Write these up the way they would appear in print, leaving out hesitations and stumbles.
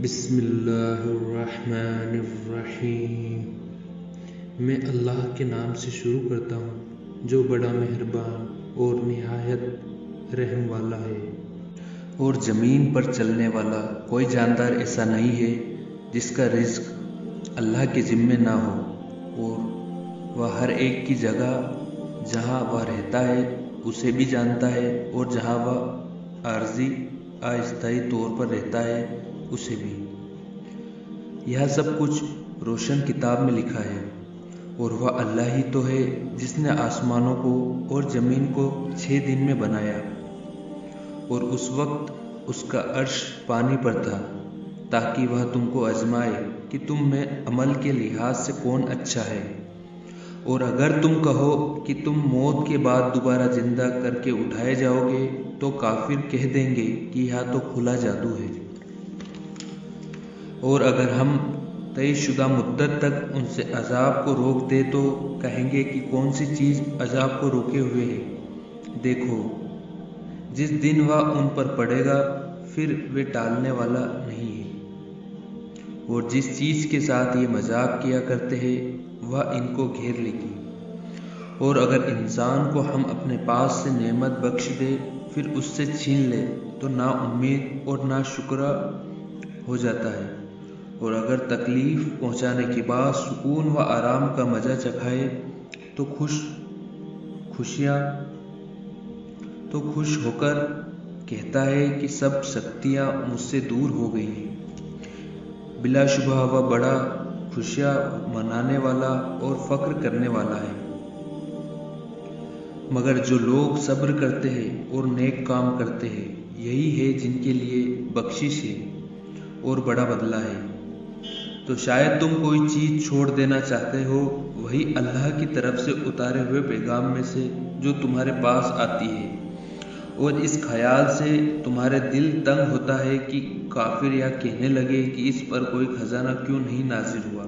بسم اللہ الرحمن الرحیم۔ میں اللہ کے نام سے شروع کرتا ہوں جو بڑا مہربان اور نہایت رحم والا ہے۔ اور زمین پر چلنے والا کوئی جاندار ایسا نہیں ہے جس کا رزق اللہ کے ذمے نہ ہو، اور وہ ہر ایک کی جگہ جہاں وہ رہتا ہے اسے بھی جانتا ہے، اور جہاں وہ عارضی استھائی طور پر رہتا ہے اسے بھی۔ یہ سب کچھ روشن کتاب میں لکھا ہے، اور وہ اللہ ہی تو ہے جس نے آسمانوں کو اور زمین کو 6 دن میں بنایا، اور اس وقت اس کا عرش پانی پر تھا تاکہ وہ تم کو آزمائے کہ تم میں عمل کے لحاظ سے کون اچھا ہے۔ اور اگر تم کہو کہ تم موت کے بعد دوبارہ زندہ کر کے اٹھائے جاؤ گے تو کافر کہہ دیں گے کہ یہ تو کھلا جادو ہے۔ اور اگر ہم طے شدہ مدت تک ان سے عذاب کو روک دے تو کہیں گے کہ کون سی چیز عذاب کو روکے ہوئے ہے۔ دیکھو، جس دن وہ ان پر پڑے گا پھر وہ ٹالنے والا نہیں ہے، اور جس چیز کے ساتھ یہ مذاق کیا کرتے ہیں وہ ان کو گھیر لے گی۔ اور اگر انسان کو ہم اپنے پاس سے نعمت بخش دے پھر اس سے چھین لے تو نا امید اور نا شکرا ہو جاتا ہے، اور اگر تکلیف پہنچانے کے بعد سکون و آرام کا مزہ چکھائے تو خوش ہو کر کہتا ہے کہ سب سختیاں مجھ سے دور ہو گئی ہیں۔ بلا شبہ وہ بڑا خوشیاں منانے والا اور فخر کرنے والا ہے۔ مگر جو لوگ صبر کرتے ہیں اور نیک کام کرتے ہیں یہی ہے جن کے لیے بخشش ہے اور بڑا بدلہ ہے۔ تو شاید تم کوئی چیز چھوڑ دینا چاہتے ہو، وہی اللہ کی طرف سے اتارے ہوئے پیغام میں سے جو تمہارے پاس آتی ہے، اور اس خیال سے تمہارے دل تنگ ہوتا ہے کہ کافر یا کہنے لگے کہ اس پر کوئی خزانہ کیوں نہیں نازل ہوا،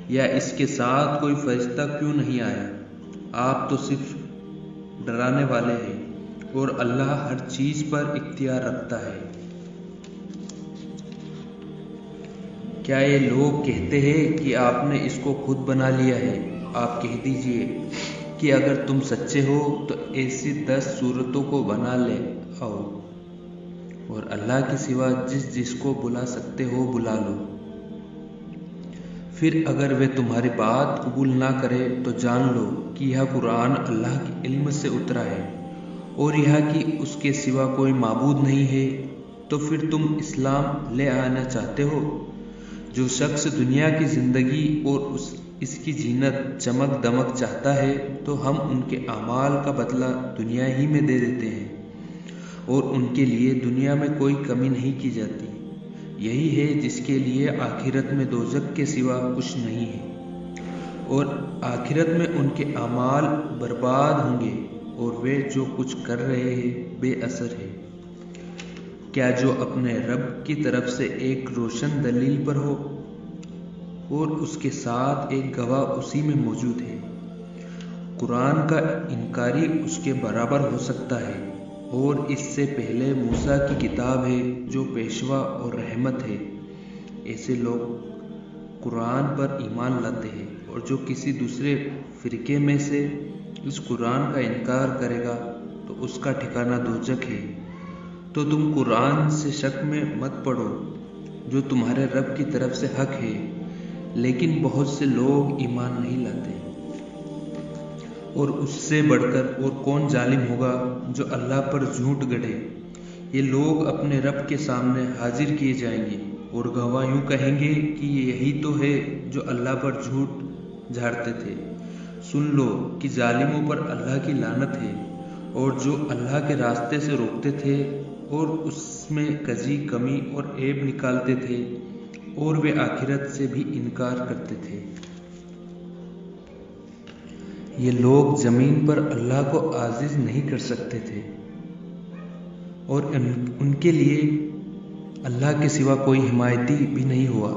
یا اس کے ساتھ کوئی فرشتہ کیوں نہیں آیا۔ آپ تو صرف ڈرانے والے ہیں، اور اللہ ہر چیز پر اختیار رکھتا ہے۔ کیا یہ لوگ کہتے ہیں کہ آپ نے اس کو خود بنا لیا ہے؟ آپ کہہ دیجئے کہ اگر تم سچے ہو تو ایسی 10 صورتوں کو بنا لے آؤ، اور اللہ کے سوا جس کو بلا سکتے ہو بلا لو۔ پھر اگر وہ تمہاری بات قبول نہ کرے تو جان لو کہ یہ قرآن اللہ کے علم سے اترا ہے، اور یہ کہ اس کے سوا کوئی معبود نہیں ہے۔ تو پھر تم اسلام لے آنا چاہتے ہو؟ جو شخص دنیا کی زندگی اور اس کی زینت چمک دمک چاہتا ہے تو ہم ان کے اعمال کا بدلہ دنیا ہی میں دے دیتے ہیں، اور ان کے لیے دنیا میں کوئی کمی نہیں کی جاتی۔ یہی ہے جس کے لیے آخرت میں دوزخ کے سوا کچھ نہیں ہے، اور آخرت میں ان کے اعمال برباد ہوں گے، اور وہ جو کچھ کر رہے ہیں بے اثر ہے۔ کیا جو اپنے رب کی طرف سے ایک روشن دلیل پر ہو اور اس کے ساتھ ایک گواہ اسی میں موجود ہے، قرآن کا انکاری اس کے برابر ہو سکتا ہے؟ اور اس سے پہلے موسیٰ کی کتاب ہے جو پیشوا اور رحمت ہے۔ ایسے لوگ قرآن پر ایمان لاتے ہیں، اور جو کسی دوسرے فرقے میں سے اس قرآن کا انکار کرے گا تو اس کا ٹھکانہ دوزخ ہے۔ تو تم قرآن سے شک میں مت پڑو جو تمہارے رب کی طرف سے حق ہے، لیکن بہت سے لوگ ایمان نہیں لاتے۔ اور اس سے بڑھ کر اور کون ظالم ہوگا جو اللہ پر جھوٹ گڑھے۔ یہ لوگ اپنے رب کے سامنے حاضر کیے جائیں گے، اور گواہ یوں کہیں گے کہ یہی تو ہے جو اللہ پر جھوٹ جھاڑتے تھے۔ سن لو کہ ظالموں پر اللہ کی لعنت ہے، اور جو اللہ کے راستے سے روکتے تھے اور اس میں کجی کمی اور عیب نکالتے تھے، اور وہ آخرت سے بھی انکار کرتے تھے۔ یہ لوگ زمین پر اللہ کو عاجز نہیں کر سکتے تھے، اور ان کے لیے اللہ کے سوا کوئی حمایتی بھی نہیں ہوا۔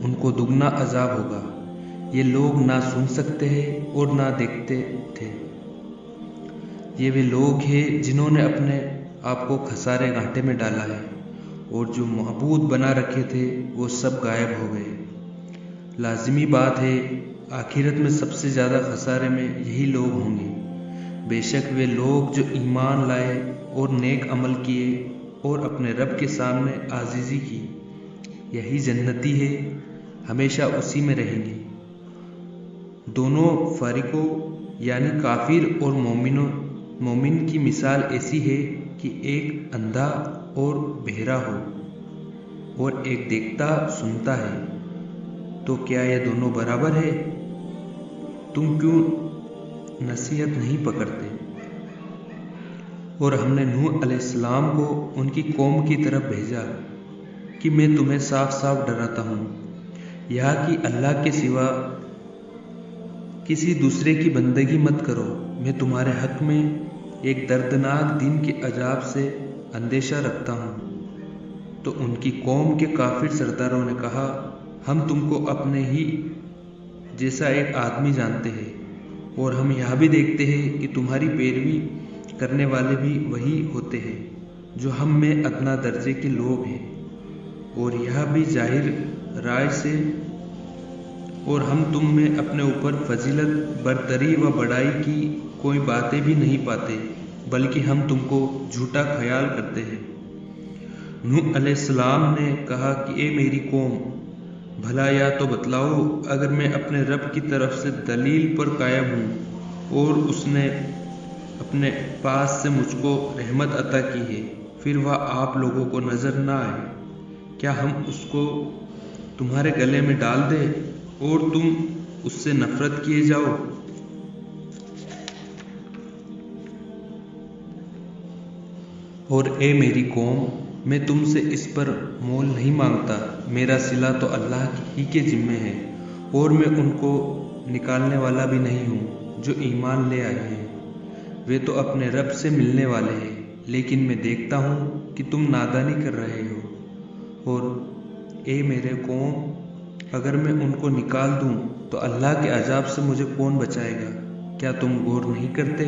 ان کو دگنا عذاب ہوگا۔ یہ لوگ نہ سن سکتے ہیں اور نہ دیکھتے تھے۔ یہ وہ لوگ ہیں جنہوں نے اپنے آپ کو خسارے گھاٹے میں ڈالا ہے، اور جو معبود بنا رکھے تھے وہ سب غائب ہو گئے۔ لازمی بات ہے آخرت میں سب سے زیادہ خسارے میں یہی لوگ ہوں گے۔ بے شک وہ لوگ جو ایمان لائے اور نیک عمل کیے اور اپنے رب کے سامنے عاجزی کی، یہی جنتی ہے، ہمیشہ اسی میں رہیں گے۔ دونوں فریقوں یعنی کافر اور مومن کی مثال ایسی ہے کہ ایک اندھا اور بہرا ہو اور ایک دیکھتا سنتا ہے، تو کیا یہ دونوں برابر ہے؟ تم کیوں نصیحت نہیں پکڑتے؟ اور ہم نے نوح علیہ السلام کو ان کی قوم کی طرف بھیجا کہ میں تمہیں صاف صاف ڈراتا ہوں، یہاں کہ اللہ کے سوا کسی دوسرے کی بندگی مت کرو۔ میں تمہارے حق میں ایک دردناک دن کے عذاب سے اندیشہ رکھتا ہوں۔ تو ان کی قوم کے کافر سرداروں نے کہا، ہم تم کو اپنے ہی جیسا ایک آدمی جانتے ہیں، اور ہم یہاں بھی دیکھتے ہیں کہ تمہاری پیروی کرنے والے بھی وہی ہوتے ہیں جو ہم میں ادنا درجے کے لوگ ہیں، اور یہاں بھی ظاہر رائے سے، اور ہم تم میں اپنے اوپر فضیلت، برتری و بڑائی کی کوئی باتیں بھی نہیں پاتے، بلکہ ہم تم کو جھوٹا خیال کرتے ہیں۔ نوح علیہ السلام نے کہا کہ اے میری قوم، بھلا یا تو بتلاؤ، اگر میں اپنے رب کی طرف سے دلیل پر قائم ہوں اور اس نے اپنے پاس سے مجھ کو رحمت عطا کی ہے، پھر وہ آپ لوگوں کو نظر نہ آئے، کیا ہم اس کو تمہارے گلے میں ڈال دیں اور تم اس سے نفرت کیے جاؤ؟ اور اے میری قوم، میں تم سے اس پر مول نہیں مانگتا، میرا صلہ تو اللہ ہی کے ذمے ہے، اور میں ان کو نکالنے والا بھی نہیں ہوں جو ایمان لے آئے ہیں۔ وہ تو اپنے رب سے ملنے والے ہیں، لیکن میں دیکھتا ہوں کہ تم نادانی کر رہے ہو۔ اور اے میرے قوم، اگر میں ان کو نکال دوں تو اللہ کے عذاب سے مجھے کون بچائے گا؟ کیا تم غور نہیں کرتے؟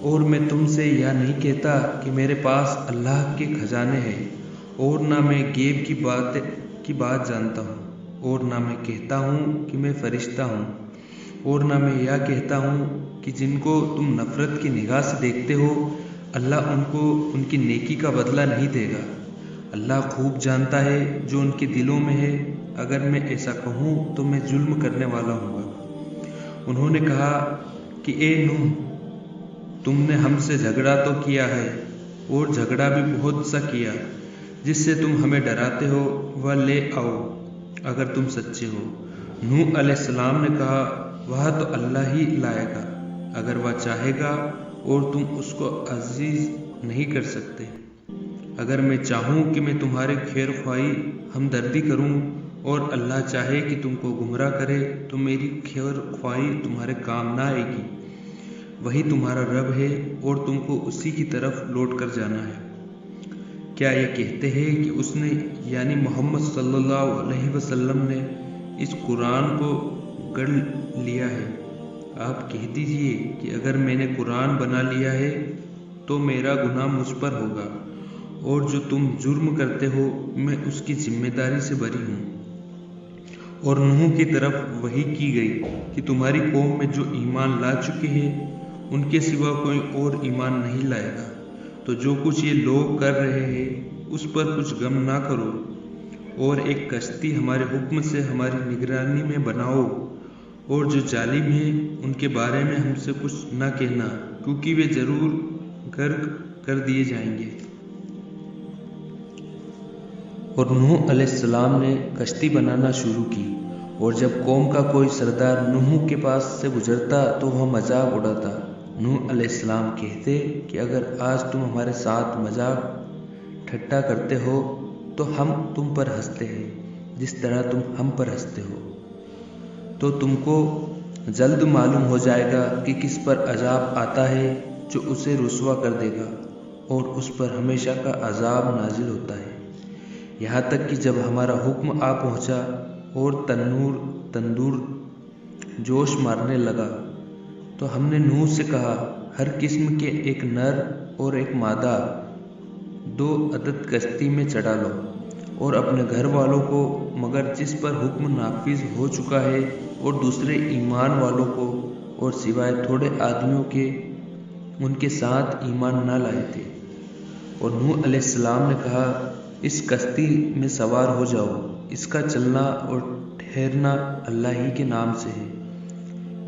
اور میں تم سے یہ نہیں کہتا کہ میرے پاس اللہ کے خزانے ہیں، اور نہ میں غیب کی بات جانتا ہوں، اور نہ میں کہتا ہوں کہ میں فرشتہ ہوں، اور نہ میں یہ کہتا ہوں کہ جن کو تم نفرت کی نگاہ سے دیکھتے ہو، اللہ ان کو ان کی نیکی کا بدلہ نہیں دے گا۔ اللہ خوب جانتا ہے جو ان کے دلوں میں ہے، اگر میں ایسا کہوں تو میں ظلم کرنے والا ہوں گا۔ انہوں نے کہا کہ اے نوح، تم نے ہم سے جھگڑا تو کیا ہے، اور جھگڑا بھی بہت سا کیا، جس سے تم ہمیں ڈراتے ہو، وہ لے آؤ اگر تم سچے ہو۔ نوح علیہ السلام نے کہا، وہ تو اللہ ہی لائے گا اگر وہ چاہے گا، اور تم اس کو عزیز نہیں کر سکتے۔ اگر میں چاہوں کہ میں تمہارے خیر خواہی ہمدردی کروں، اور اللہ چاہے کہ تم کو گمراہ کرے، تو میری خیر خواہی تمہارے کام نہ آئے گی۔ وہی تمہارا رب ہے، اور تم کو اسی کی طرف لوٹ کر جانا ہے۔ کیا یہ کہتے ہیں کہ اس نے یعنی محمد صلی اللہ علیہ وسلم نے اس قرآن کو گڑھ لیا ہے؟ آپ کہہ دیجئے کہ اگر میں نے قرآن بنا لیا ہے تو میرا گناہ مجھ پر ہوگا، اور جو تم جرم کرتے ہو میں اس کی ذمہ داری سے بری ہوں۔ اور نوح کی طرف وحی کی گئی کہ تمہاری قوم میں جو ایمان لا چکے ہیں ان کے سوا کوئی اور ایمان نہیں لائے گا، تو جو کچھ یہ لوگ کر رہے ہیں اس پر کچھ غم نہ کرو، اور ایک کشتی ہمارے حکم سے ہماری نگرانی میں بناؤ، اور جو ظالم ہیں ان کے بارے میں ہم سے کچھ نہ کہنا، کیونکہ وہ ضرور غرق کر دیے جائیں گے۔ اور نوح علیہ السلام نے کشتی بنانا شروع کی، اور جب قوم کا کوئی سردار نوح کے پاس سے گزرتا تو وہ مذاق اڑاتا۔ نوح علیہ السلام کہتے کہ اگر آج تم ہمارے ساتھ مذاق ٹھٹا کرتے ہو تو ہم تم پر ہنستے ہیں جس طرح تم ہم پر ہنستے ہو، تو تم کو جلد معلوم ہو جائے گا کہ کس پر عذاب آتا ہے جو اسے رسوا کر دے گا، اور اس پر ہمیشہ کا عذاب نازل ہوتا ہے، یہاں تک کہ جب ہمارا حکم آ پہنچا اور تندور جوش مارنے لگا، تو ہم نے نوح سے کہا، ہر قسم کے ایک نر اور ایک مادہ 2 عدد کشتی میں چڑھا لو اور اپنے گھر والوں کو مگر جس پر حکم نافذ ہو چکا ہے اور دوسرے ایمان والوں کو اور سوائے تھوڑے آدمیوں کے ان کے ساتھ ایمان نہ لائے تھے۔ اور نوح علیہ السلام نے کہا اس کشتی میں سوار ہو جاؤ، اس کا چلنا اور ٹھہرنا اللہ ہی کے نام سے ہے،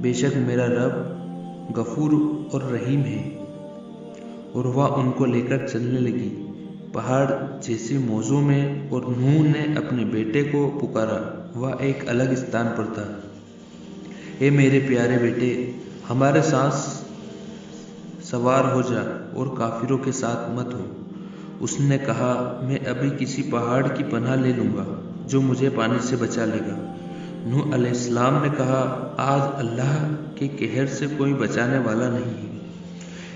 بے شک میرا رب غفور اور رحیم ہے۔ اور وہ ان کو لے کر چلنے لگی پہاڑ جیسے موضوع میں، اور نوح نے اپنے بیٹے کو پکارا، وہ ایک الگ استان پر تھا۔ اے میرے پیارے بیٹے، ہمارے ساتھ سوار ہو جا اور کافروں کے ساتھ مت ہو۔ اس نے کہا میں ابھی کسی پہاڑ کی پناہ لے لوں گا جو مجھے پانی سے بچا لے گا۔ نوح علیہ السلام نے کہا آج اللہ کے قہر سے کوئی بچانے والا نہیں ہے،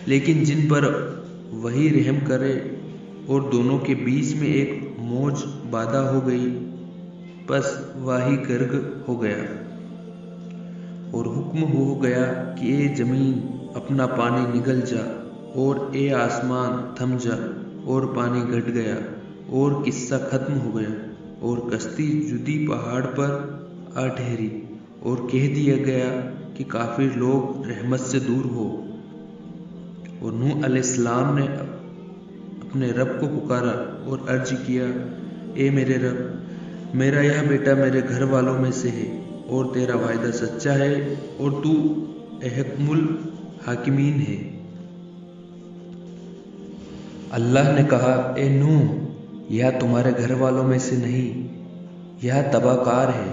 لیکن جن پر وہی رحم کرے۔ اور دونوں کے بیچ میں ایک موج بادھا ہو گئی، پس وہی غرق ہو گیا اور حکم ہو گیا کہ اے زمین اپنا پانی نگل جا اور اے آسمان تھم جا، اور پانی گھٹ گیا اور قصہ ختم ہو گیا اور کشتی جدی پہاڑ پر آ ٹھہری اور کہہ دیا گیا کہ کافر لوگ رحمت سے دور ہو۔ اور نوح علیہ السلام نے اپنے رب کو پکارا اور عرض کیا اے میرے رب، میرا یہ بیٹا میرے گھر والوں میں سے ہے اور تیرا وعدہ سچا ہے اور تو احکم الحاکمین ہے۔ اللہ نے کہا اے نوح، یہ تمہارے گھر والوں میں سے نہیں، یہ تباہ کار ہے،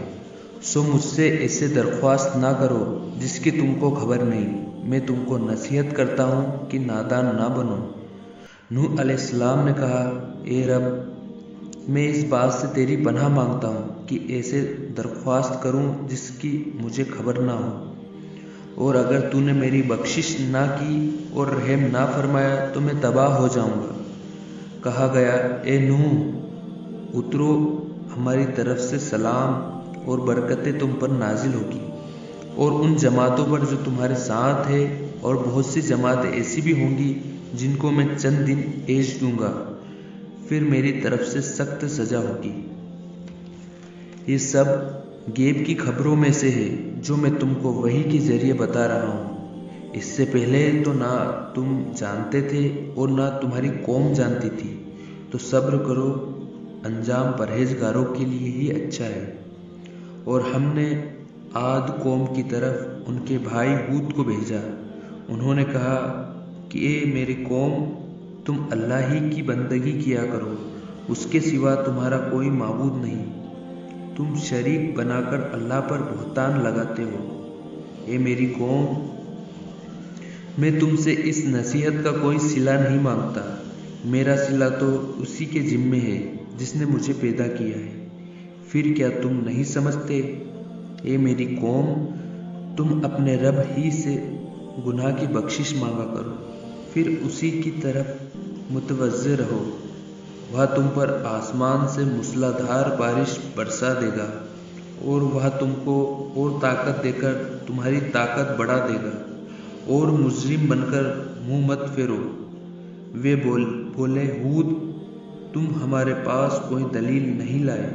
سو مجھ سے ایسے درخواست نہ کرو جس کی تم کو خبر نہیں۔ میں تم کو نصیحت کرتا ہوں کہ نادان نہ بنو۔ نوح علیہ السلام نے کہا اے رب، میں اس بات سے تیری پناہ مانگتا ہوں کہ ایسے درخواست کروں جس کی مجھے خبر نہ ہو، اور اگر تو نے میری بخشش نہ کی اور رحم نہ فرمایا تو میں تباہ ہو جاؤں گا۔ کہا گیا اے نوح اترو، ہماری طرف سے سلام اور برکتیں تم پر نازل ہوگی اور ان جماعتوں پر جو تمہارے ساتھ ہے، اور بہت سی جماعتیں ایسی بھی ہوں گی جن کو میں چند دن عیش دوں گا، پھر میری طرف سے سخت سزا ہوگی۔ یہ سب غیب کی خبروں میں سے ہے جو میں تم کو وحی کے ذریعے بتا رہا ہوں۔ اس سے پہلے تو نہ تم جانتے تھے اور نہ تمہاری قوم جانتی تھی، تو صبر کرو، انجام پرہیزگاروں کے لیے ہی اچھا ہے۔ اور ہم نے عاد قوم کی طرف ان کے بھائی ہود کو بھیجا، انہوں نے کہا کہ اے میری قوم، تم اللہ ہی کی بندگی کیا کرو، اس کے سوا تمہارا کوئی معبود نہیں، تم شریک بنا کر اللہ پر بہتان لگاتے ہو۔ اے میری قوم، میں تم سے اس نصیحت کا کوئی صلہ نہیں مانگتا، میرا صلہ تو اسی کے ذمے ہے جس نے مجھے پیدا کیا ہے، پھر کیا تم نہیں سمجھتے؟ اے میری قوم، تم اپنے رب ہی سے گناہ کی بخشش مانگا کرو، پھر اسی کی طرف متوجہ رہو، وہ تم پر آسمان سے موسلا دھار بارش برسا دے گا، اور وہ تم کو اور طاقت دے کر تمہاری طاقت بڑھا دے گا، اور مجرم بن کر منہ مت پھیرو۔ وہ بولے ہود، تم ہمارے پاس کوئی دلیل نہیں لائے،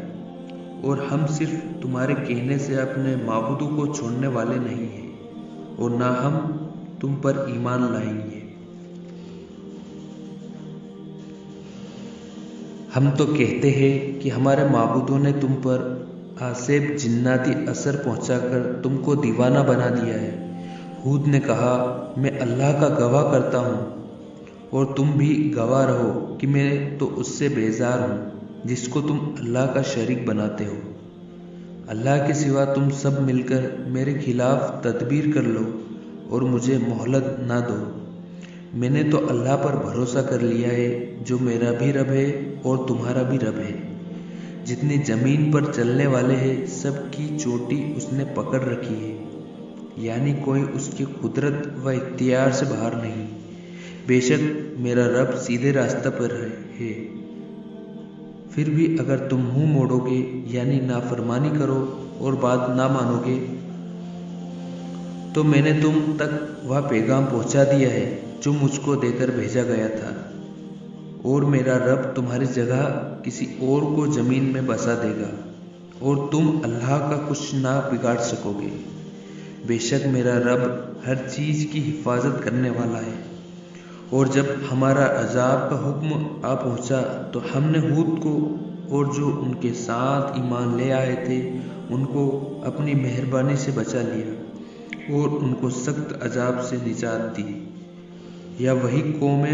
اور ہم صرف تمہارے کہنے سے اپنے معبودوں کو چھوڑنے والے نہیں ہیں، اور نہ ہم تم پر ایمان لائیں گے۔ ہم تو کہتے ہیں کہ ہمارے معبودوں نے تم پر آسیب جناتی اثر پہنچا کر تم کو دیوانہ بنا دیا ہے۔ ہود نے کہا میں اللہ کا گواہ کرتا ہوں اور تم بھی گواہ رہو کہ میں تو اس سے بیزار ہوں جس کو تم اللہ کا شریک بناتے ہو۔ اللہ کے سوا تم سب مل کر میرے خلاف تدبیر کر لو اور مجھے مہلت نہ دو۔ میں نے تو اللہ پر بھروسہ کر لیا ہے جو میرا بھی رب ہے اور تمہارا بھی رب ہے۔ جتنے زمین پر چلنے والے ہیں سب کی چوٹی اس نے پکڑ رکھی ہے، یعنی کوئی اس کی قدرت و اختیار سے باہر نہیں۔ بے شک میرا رب سیدھے راستہ پر ہے۔ پھر بھی اگر تم منہ موڑو گے یعنی نافرمانی کرو اور بات نہ مانو گے تو میں نے تم تک وہ پیغام پہنچا دیا ہے جو مجھ کو دے کر بھیجا گیا تھا، اور میرا رب تمہاری جگہ کسی اور کو زمین میں بسا دے گا اور تم اللہ کا کچھ نہ بگاڑ سکو گے۔ بے شک میرا رب ہر چیز کی حفاظت کرنے والا ہے۔ اور جب ہمارا عذاب کا حکم آ پہنچا تو ہم نے ہود کو اور جو ان کے ساتھ ایمان لے آئے تھے ان کو اپنی مہربانی سے بچا لیا اور ان کو سخت عذاب سے نجات دی۔ یا وہی قوم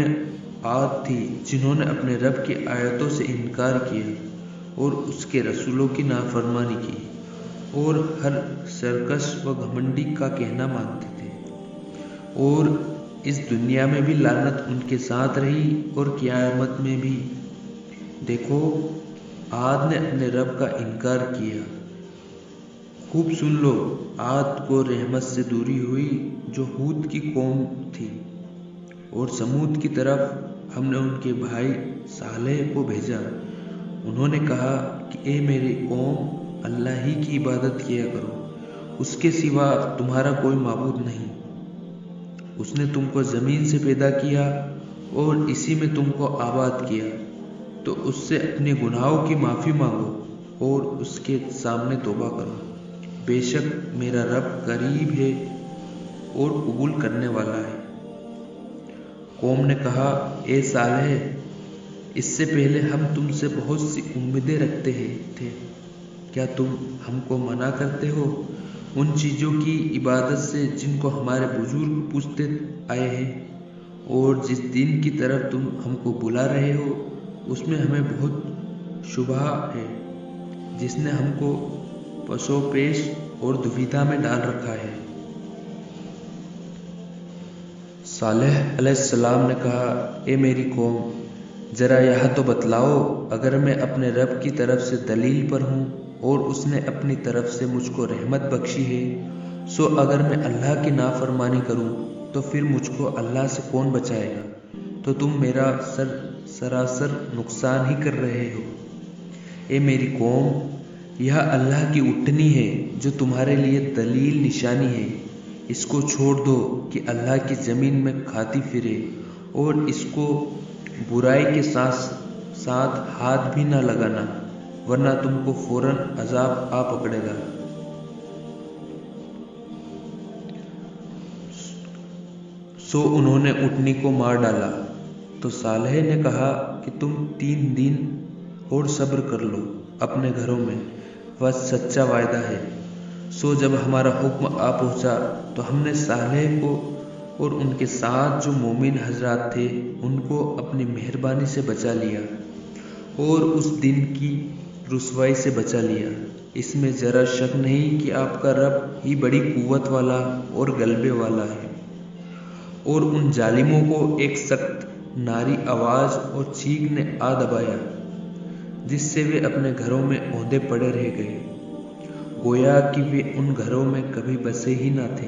عاد تھی جنہوں نے اپنے رب کی آیتوں سے انکار کیا اور اس کے رسولوں کی نافرمانی کی اور ہر سرکش و گھمنڈی کا کہنا مانتے تھے، اور اس دنیا میں بھی لعنت ان کے ساتھ رہی اور قیامت میں بھی۔ دیکھو، عاد نے اپنے رب کا انکار کیا۔ خوب سن لو، عاد کو رحمت سے دوری ہوئی جو ہود کی قوم تھی، اور سمود کی طرف ہم نے ان کے بھائی صالح کو بھیجا۔ انہوں نے کہا کہ اے میری قوم، اللہ ہی کی عبادت کیا کرو، اس کے سوا تمہارا کوئی معبود نہیں۔ اس نے تم کو زمین سے پیدا کیا اور اسی میں تم کو آباد کیا، تو اس سے اپنے گناہوں کی معافی مانگو اور اس کے سامنے توبہ کرو۔ بے شک میرا رب قریب ہے اور قبول کرنے والا ہے۔ قوم نے کہا، اے صالح، اس سے پہلے ہم تم سے بہت سی امیدیں رکھتے تھے، کیا تم ہم کو منع کرتے ہو ان چیزوں کی عبادت سے جن کو ہمارے بزرگ پوجتے آئے ہیں؟ اور جس دن کی طرف تم ہم کو بلا رہے ہو اس میں ہمیں بہت شبہ ہے، جس نے ہم کو پسو پیش اور دویدھا میں ڈال رکھا ہے۔ صالح علیہ السلام نے کہا، اے میری قوم، ذرا یہ تو بتلاؤ، اگر میں اپنے رب کی طرف سے دلیل پر ہوں اور اس نے اپنی طرف سے مجھ کو رحمت بخشی ہے، سو اگر میں اللہ کی نافرمانی کروں تو پھر مجھ کو اللہ سے کون بچائے گا؟ تو تم میرا سراسر نقصان ہی کر رہے ہو۔ اے میری قوم، یہ اللہ کی اٹھنی ہے جو تمہارے لیے دلیل نشانی ہے، اس کو چھوڑ دو کہ اللہ کی زمین میں کھاتی پھرے، اور اس کو برائی کے ساتھ ہاتھ بھی نہ لگانا، ورنہ تم کو فوراً عذاب آ پکڑے گا۔ سو انہوں نے اونٹنی کو مار ڈالا۔ تو صالح نے کہا کہ تم 3 دن اور صبر کر لو اپنے گھروں میں، وہ سچا وعدہ ہے۔ سو جب ہمارا حکم آ پہنچا تو ہم نے صالح کو اور ان کے ساتھ جو مومن حضرات تھے ان کو اپنی مہربانی سے بچا لیا اور اس دن کی رسوائی سے بچا لیا۔ اس میں ذرا شک نہیں کہ آپ کا رب ہی بڑی قوت والا اور غلبے والا ہے۔ اور ان ظالموں کو ایک سخت ناری آواز اور چیخ نے آ دبایا، جس سے وہ اپنے گھروں میں اوندے پڑے رہ گئے، گویا کہ وہ ان گھروں میں کبھی بسے ہی نہ تھے۔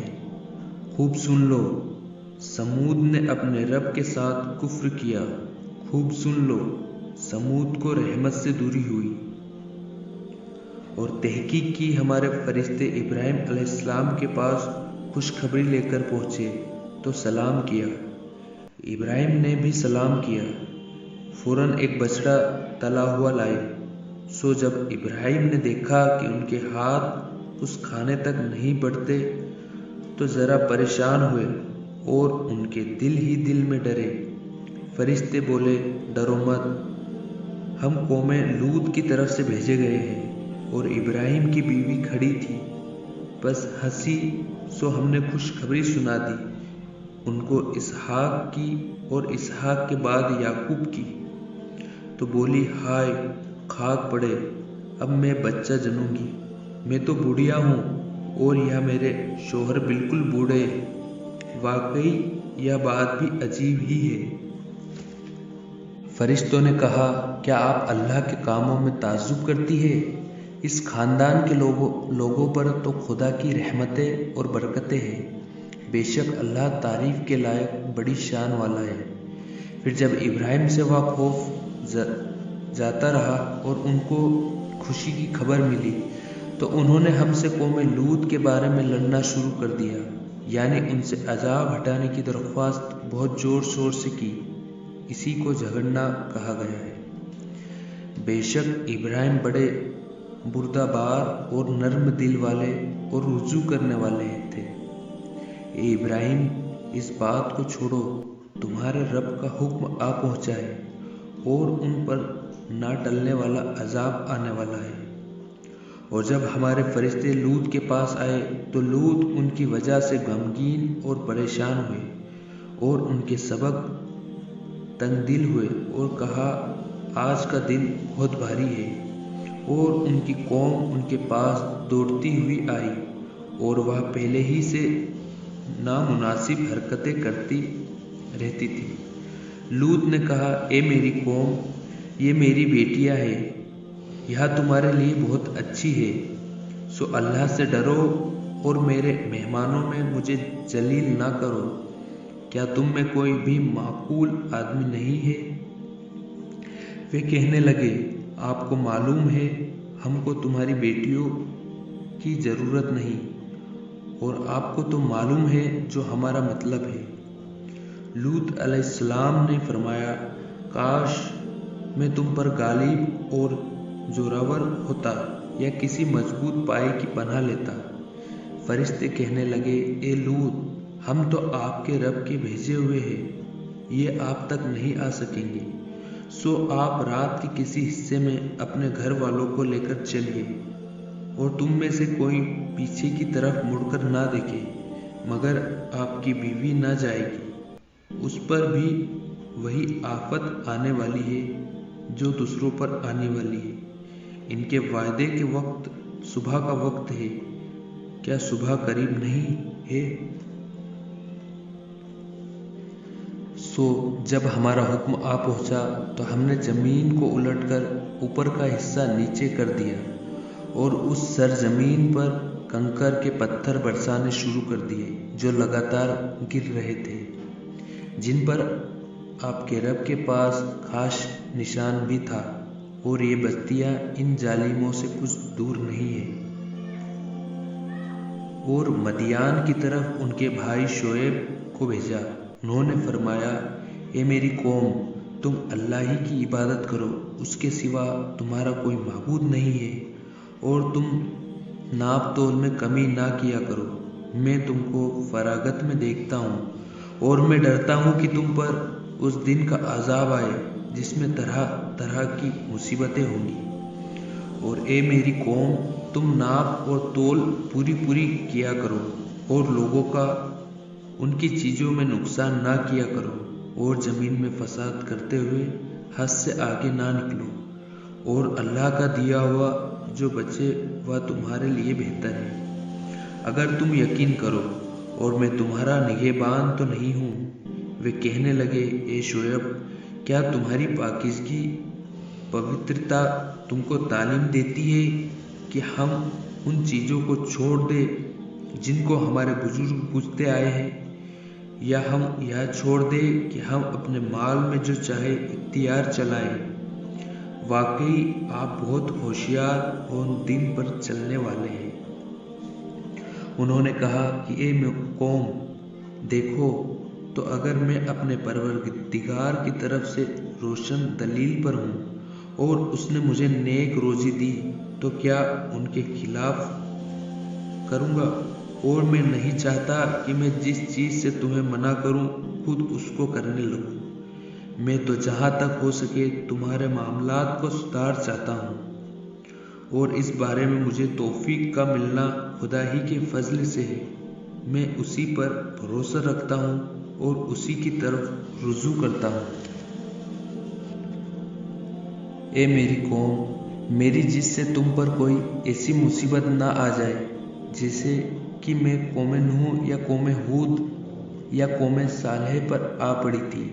خوب سن لو، سمود نے اپنے رب کے ساتھ کفر کیا۔ خوب سن لو، سمود کو رحمت سے دوری ہوئی۔ اور تحقیق کی ہمارے فرشتے ابراہیم علیہ السلام کے پاس خوشخبری لے کر پہنچے تو سلام کیا۔ ابراہیم نے بھی سلام کیا، فوراً ایک بچڑا تلا ہوا لائے۔ سو جب ابراہیم نے دیکھا کہ ان کے ہاتھ اس کھانے تک نہیں بڑھتے تو ذرا پریشان ہوئے اور ان کے دل ہی دل میں ڈرے۔ فرشتے بولے، ڈرو مت، ہم قوم لوط کی طرف سے بھیجے گئے ہیں۔ اور ابراہیم کی بیوی کھڑی تھی، بس ہنسی، سو ہم نے خوشخبری سنا دی ان کو اسحاق کی اور اسحاق کے بعد یعقوب کی۔ تو بولی، ہائے خاک پڑے، اب میں بچہ جنوں گی، میں تو بوڑھیا ہوں اور یہ میرے شوہر بالکل بوڑھے۔ واقعی یہ بات بھی عجیب ہی ہے۔ فرشتوں نے کہا، کیا آپ اللہ کے کاموں میں تعجب کرتی ہے؟ اس خاندان کے لوگوں پر تو خدا کی رحمتیں اور برکتیں ہیں۔ بے شک اللہ تعریف کے لائق بڑی شان والا ہے۔ پھر جب ابراہیم سے وہ خوف جاتا رہا اور ان کو خوشی کی خبر ملی تو انہوں نے ہم سے قوم لوط کے بارے میں لڑنا شروع کر دیا، یعنی ان سے عذاب ہٹانے کی درخواست بہت زور شور سے کی۔ اسی کو جھگڑنا کہا گیا ہے۔ بے شک ابراہیم بڑے بردبار اور نرم دل والے اور رجوع کرنے والے تھے۔ اے ابراہیم، اس بات کو چھوڑو، تمہارے رب کا حکم آ پہنچا ہے اور ان پر نہ ٹلنے والا عذاب آنے والا ہے۔ اور جب ہمارے فرشتے لوط کے پاس آئے تو لوط ان کی وجہ سے غمگین اور پریشان ہوئے اور ان کے سبب تنگ دل ہوئے اور کہا، آج کا دن بہت بھاری ہے۔ اور ان کی قوم ان کے پاس دوڑتی ہوئی آئی اور وہ پہلے ہی سے نامناسب حرکتیں کرتی رہتی تھی۔ لوط نے کہا، اے میری قوم، یہ میری بیٹیاں ہیں، یہ تمہارے لیے بہت اچھی ہے، سو اللہ سے ڈرو اور میرے مہمانوں میں مجھے ذلیل نہ کرو۔ کیا تم میں کوئی بھی معقول آدمی نہیں ہے؟ وہ کہنے لگے، آپ کو معلوم ہے ہم کو تمہاری بیٹیوں کی ضرورت نہیں، اور آپ کو تو معلوم ہے جو ہمارا مطلب ہے۔ لوط علیہ السلام نے فرمایا، کاش میں تم پر غالب اور زورآور ہوتا یا کسی مضبوط پائے کی پناہ لیتا۔ فرشتے کہنے لگے، اے لوط، ہم تو آپ کے رب کے بھیجے ہوئے ہیں، یہ آپ تک نہیں آ سکیں گے، سو آپ رات کے کسی حصے میں اپنے گھر والوں کو لے کر چلیے، اور تم میں سے کوئی پیچھے کی طرف مڑ کر نہ دیکھے، مگر آپ کی بیوی نہ جائے گی، اس پر بھی وہی آفت آنے والی ہے جو دوسروں پر آنے والی ہے۔ ان کے وعدے کے وقت صبح کا وقت ہے، کیا صبح قریب نہیں ہے؟ سو جب ہمارا حکم آ پہنچا تو ہم نے زمین کو الٹ کر اوپر کا حصہ نیچے کر دیا اور اس سرزمین پر کنکر کے پتھر برسانے شروع کر دیے جو لگاتار گر رہے تھے، جن پر آپ کے رب کے پاس خاص نشان بھی تھا، اور یہ بستیاں ان ظالموں سے کچھ دور نہیں ہیں۔ اور مدیان کی طرف ان کے بھائی شعیب کو بھیجا، انہوں نے فرمایا، اے میری قوم، تم اللہ ہی کی عبادت کرو، اس کے سوا تمہارا کوئی معبود نہیں ہے، اور تم ناپ تول میں کمی نہ کیا کرو۔ میں تم کو فراغت میں دیکھتا ہوں، اور میں ڈرتا ہوں کہ تم پر اس دن کا عذاب آئے جس میں طرح طرح کی مصیبتیں ہوں گی۔ اور اے میری قوم، تم ناپ اور تول پوری کیا کرو، اور لوگوں کا ان کی چیزوں میں نقصان نہ کیا کرو، اور زمین میں فساد کرتے ہوئے حد سے آگے نہ نکلو، اور اللہ کا دیا ہوا جو بچے وہ تمہارے لیے بہتر ہے، اگر تم یقین کرو، اور میں تمہارا نگہبان تو نہیں ہوں۔ وہ کہنے لگے، اے شعیب، کیا تمہاری پاکیزگی پوترتا تم کو تعلیم دیتی ہے کہ ہم ان چیزوں کو چھوڑ دیں جن کو ہمارے بزرگ پوجتے آئے ہیں، یا ہم یہ چھوڑ دیں کہ ہم اپنے مال میں جو چاہے اختیار چلائیں؟ واقعی آپ بہت ہوشیار اور دین پر چلنے والے ہیں۔ انہوں نے کہا کہ اے قوم، دیکھو تو اگر میں اپنے پروردگار کی طرف سے روشن دلیل پر ہوں اور اس نے مجھے نیک روزی دی تو کیا ان کے خلاف کروں گا؟ اور میں نہیں چاہتا کہ میں جس چیز سے تمہیں منع کروں خود اس کو کرنے لگوں۔ میں تو جہاں تک ہو سکے تمہارے معاملات کو سدھار چاہتا ہوں، اور اس بارے میں مجھے توفیق کا ملنا خدا ہی کے فضل سے ہے۔ میں اسی پر بھروسہ رکھتا ہوں اور اسی کی طرف رجوع کرتا ہوں۔ اے میری قوم، میری جس سے تم پر کوئی ایسی مصیبت نہ آ جائے جیسے کہ میں قوم نوح یا قوم ہود یا قوم صالح پر آ پڑی تھی،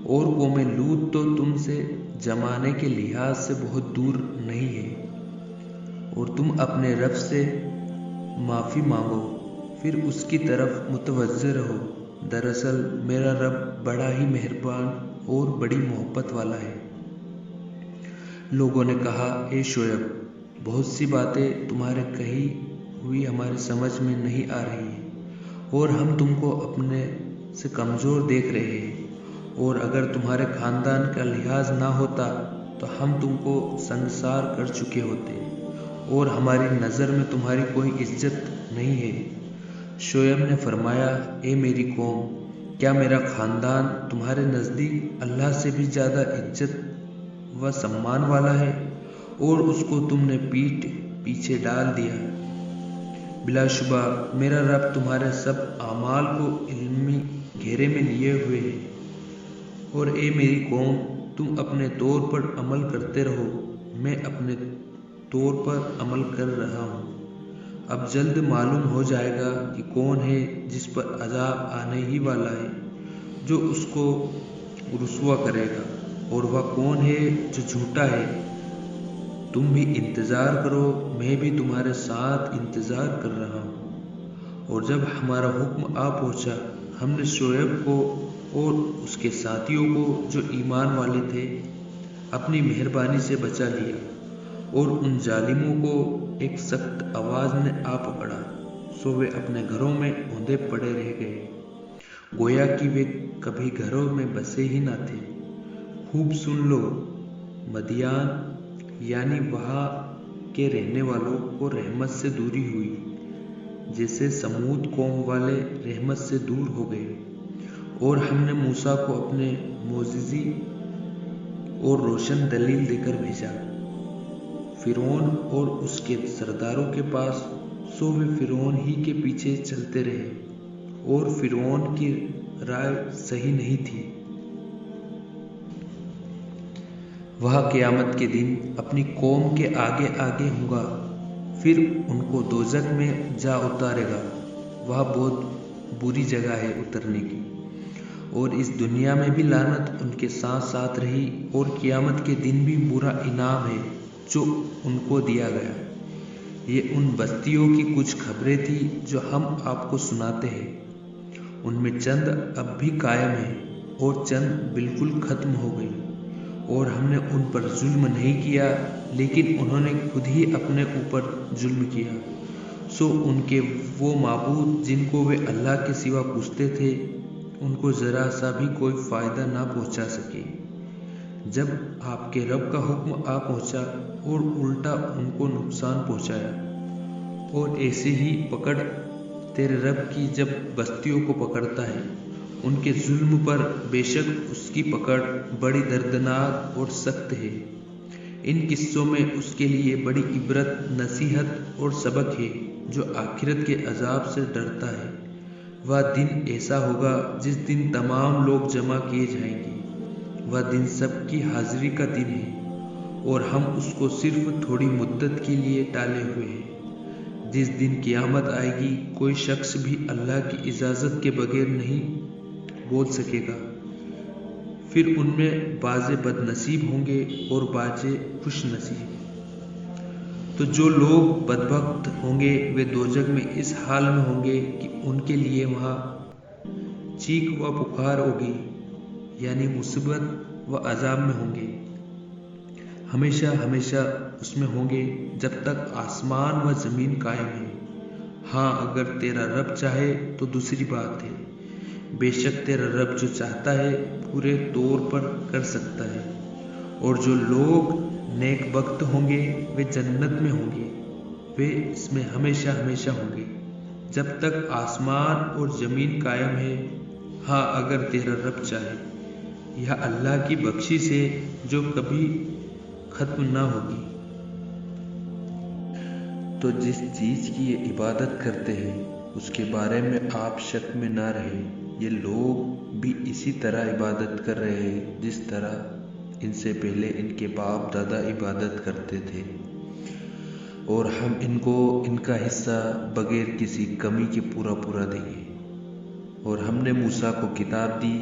اور قوم لوط تو تم سے زمانے کے لحاظ سے بہت دور نہیں ہے، اور تم اپنے رب سے معافی مانگو، پھر اس کی طرف متوجہ رہو، دراصل میرا رب بڑا ہی مہربان اور بڑی محبت والا ہے۔ لوگوں نے کہا، اے شعیب، بہت سی باتیں تمہارے کہی ہوئی ہماری سمجھ میں نہیں آ رہی ہیں، اور ہم تم کو اپنے سے کمزور دیکھ رہے ہیں، اور اگر تمہارے خاندان کا لحاظ نہ ہوتا تو ہم تم کو سنگسار کر چکے ہوتے، اور ہماری نظر میں تمہاری کوئی عزت نہیں ہے۔ شعیب نے فرمایا، اے میری قوم، کیا میرا خاندان تمہارے نزدیک اللہ سے بھی زیادہ عزت و سمان والا ہے، اور اس کو تم نے پیٹھ پیچھے ڈال دیا؟ بلا شبہ میرا رب تمہارے سب اعمال کو علمی گھیرے میں لیے ہوئے ہے۔ اور اے میری قوم، تم اپنے طور پر عمل کرتے رہو، میں اپنے طور پر عمل کر رہا ہوں۔ اب جلد معلوم ہو جائے گا کہ کون ہے جس پر عذاب آنے ہی والا ہے، جو اس کو رسوا کرے گا، اور وہ کون ہے جو جھوٹا ہے۔ تم بھی انتظار کرو، میں بھی تمہارے ساتھ انتظار کر رہا ہوں۔ اور جب ہمارا حکم آ پہنچا، ہم نے شعیب کو اور اس کے ساتھیوں کو جو ایمان والے تھے اپنی مہربانی سے بچا لیا، اور ان ظالموں کو ایک سخت آواز نے آ پکڑا، سو وہ اپنے گھروں میں اوندے پڑے رہ گئے، گویا کہ وہ کبھی گھروں میں بسے ہی نہ تھے۔ خوب سن لو، مدیان یعنی وہاں کے رہنے والوں کو رحمت سے دوری ہوئی، جیسے سمود قوم والے رحمت سے دور ہو گئے۔ اور ہم نے موسیٰ کو اپنے معجزے اور روشن دلیل دے کر بھیجا فرعون اور اس کے سرداروں کے پاس، سو وہ فرعون ہی کے پیچھے چلتے رہے، اور فرعون کی رائے صحیح نہیں تھی۔ وہ قیامت کے دن اپنی قوم کے آگے آگے ہوگا، پھر ان کو دوزخ میں جا اتارے گا۔ وہ بہت بری جگہ ہے اترنے کی، اور اس دنیا میں بھی لعنت ان کے ساتھ ساتھ رہی، اور قیامت کے دن بھی برا انعام ہے جو ان کو دیا گیا۔ یہ ان بستیوں کی کچھ خبریں تھیں جو ہم آپ کو سناتے ہیں۔ ان میں چند اب بھی قائم ہیں، اور چند بالکل ختم ہو گئی، اور ہم نے ان پر ظلم نہیں کیا، لیکن انہوں نے خود ہی اپنے اوپر ظلم کیا۔ سو ان کے وہ معبود جن کو وہ اللہ کے سوا پوجتے تھے، ان کو ذرا سا بھی کوئی فائدہ نہ پہنچا سکے جب آپ کے رب کا حکم آ پہنچا، اور الٹا ان کو نقصان پہنچایا۔ اور ایسے ہی پکڑ تیرے رب کی جب بستیوں کو پکڑتا ہے ان کے ظلم پر، بے شک اس کی پکڑ بڑی دردناک اور سخت ہے۔ ان قصوں میں اس کے لیے بڑی عبرت، نصیحت اور سبق ہے جو آخرت کے عذاب سے ڈرتا ہے۔ وہ دن ایسا ہوگا جس دن تمام لوگ جمع کیے جائیں گے، وہ دن سب کی حاضری کا دن ہے، اور ہم اس کو صرف تھوڑی مدت کے لیے ٹالے ہوئے ہیں۔ جس دن قیامت آئے گی، کوئی شخص بھی اللہ کی اجازت کے بغیر نہیں بول سکے گا۔ پھر ان میں بعض بد نصیب ہوں گے اور بعض خوش نصیب۔ تو جو لوگ بدبخت ہوں گے وہ دوزخ میں اس حال میں ہوں گے کہ ان کے لیے وہاں چیخ و پکار ہوگی، یعنی مصیبت و عذاب میں ہوں گے، ہمیشہ ہمیشہ اس میں ہوں گے جب تک آسمان و زمین قائم ہے۔ ہاں اگر تیرا رب چاہے تو دوسری بات ہے، بے شک تیرا رب جو چاہتا ہے پورے طور پر کر سکتا ہے۔ اور جو لوگ نیک بخت ہوں گے وہ جنت میں ہوں گے، وہ اس میں ہمیشہ ہمیشہ ہوں گے جب تک آسمان اور زمین قائم ہے۔ ہاں اگر تیرا رب چاہے، یہ اللہ کی بخشش ہے جو کبھی ختم نہ ہوگی۔ تو جس چیز کی یہ عبادت کرتے ہیں اس کے بارے میں آپ شک میں نہ رہیں، یہ لوگ بھی اسی طرح عبادت کر رہے ہیں جس طرح ان سے پہلے ان کے باپ دادا عبادت کرتے تھے، اور ہم ان کو ان کا حصہ بغیر کسی کمی کے پورا پورا دیں گے۔ اور ہم نے موسیٰ کو کتاب دی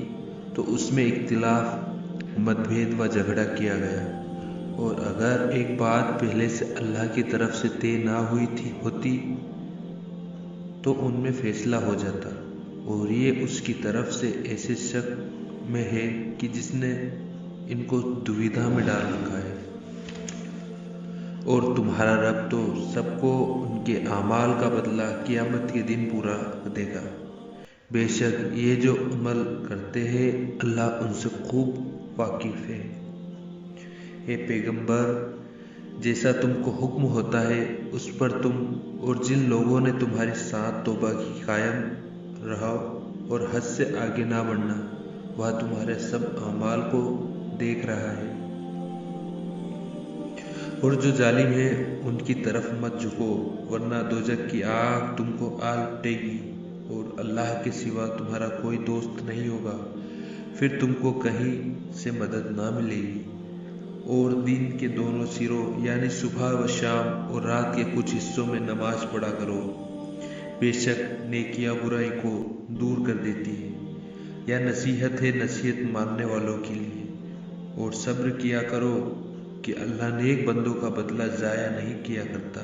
تو اس میں اختلاف، متبھید و جھگڑا کیا گیا، اور اگر ایک بات پہلے سے اللہ کی طرف سے طے نہ ہوتی تو ان میں فیصلہ ہو جاتا، اور یہ اس کی طرف سے ایسے شک میں ہے کہ جس نے ان کو دویدھا میں ڈال رکھا ہے۔ اور تمہارا رب تو سب کو ان کے اعمال کا بدلہ قیامت کے دن پورا دے گا۔ بے شک یہ جو عمل کرتے ہیں اللہ ان سے خوب واقف ہے۔ اے پیغمبر، جیسا تم کو حکم ہوتا ہے اس پر تم اور جن لوگوں نے تمہارے ساتھ توبہ کی قائم رہو اور حد سے آگے نہ بڑھنا، وہ تمہارے سب اعمال کو دیکھ رہا ہے۔ اور جو ظالم ہے ان کی طرف مت جھکو، ورنہ دوزخ کی آگ تم کو آ لپٹے گی اور اللہ کے سوا تمہارا کوئی دوست نہیں ہوگا، پھر تم کو کہیں سے مدد نہ ملے گی۔ اور دن کے دونوں سروں یعنی صبح و شام اور رات کے کچھ حصوں میں نماز پڑھا کرو، بے شک نیکیاں برائی کو دور کر دیتی ہے، یا نصیحت ہے نصیحت ماننے والوں کے لیے۔ اور صبر کیا کرو کہ اللہ نیک بندوں کا بدلہ ضائع نہیں کیا کرتا۔